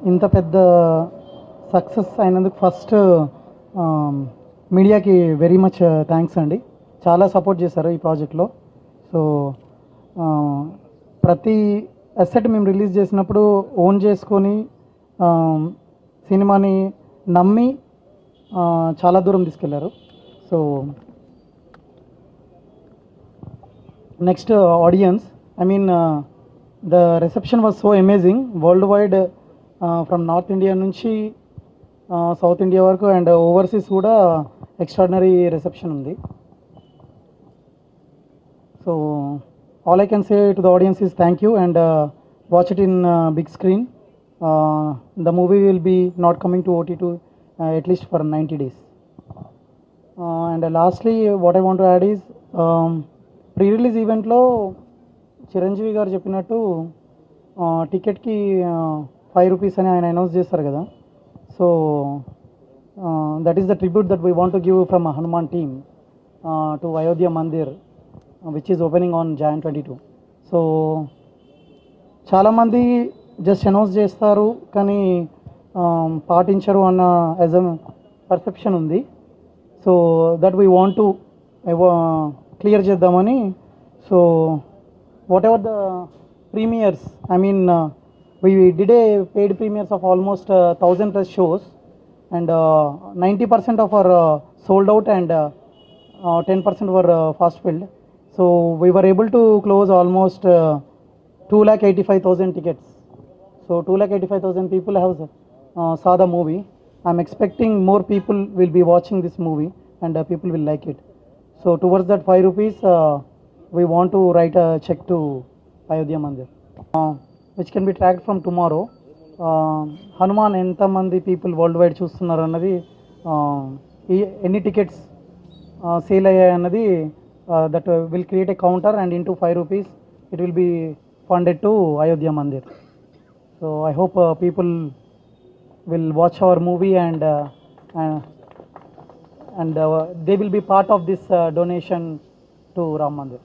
ఇంత పెద్ద సక్సెస్ అయినందుకు ఫస్ట్ మీడియాకి వెరీ మచ్ థ్యాంక్స్ అండి. చాలా సపోర్ట్ చేశారు ఈ ప్రాజెక్ట్లో. సో ప్రతి అసెట్ మేము రిలీజ్ చేసినప్పుడు ఓన్ చేసుకొని సినిమాని నమ్మి చాలా దూరం తీసుకెళ్లారు. So next audience, I mean the reception was so amazing world wide, from north India నుంచి సౌత్ ఇండియా వరకు అండ్ ఓవర్సీస్ కూడా ఎక్స్ట్రాడినరీ రిసెప్షన్ ఉంది. So all I can say to the audience is thank you and watch it in big screen. The movie will be not coming to OTT at least for 90 days. And lastly, what I want to add is pre-release event lo Chiranjeevi గారు చెప్పినట్టు టికెట్కి 5 rupees అని ఆయన announce చేస్తారు కదా. So that is the tribute that we want to give from Hanuman team to Ayodhya Mandir which is opening on Jan 22. So చాలామంది just announce చేస్తారు కానీ పాటించరు అన్న యాజ్ అ పర్సెప్షన్ ఉంది. So that we want to clear చేద్దామని. So whatever the premieres, I mean we did a paid premieres of almost 1000 plus shows and 90% of our sold out and 10% were fast filled. So we were able to close almost 2,85,000 tickets. So 2,85,000 people have saw the movie. I'm expecting more people will be watching this movie and people will like it. So towards that 5 rupees we want to write a check to Ayodhya Mandir, which can be tracked from tomorrow. Hanuman ఎంతమంది people world wide చూస్తున్నారు అన్నది, ఎన్ని tickets sale అయ్యాయి అన్నది, that will create a counter and into 5 rupees it will be funded to Ayodhya Mandir. So I hope people will watch our movie and they will be part of this donation to Ram Mandir.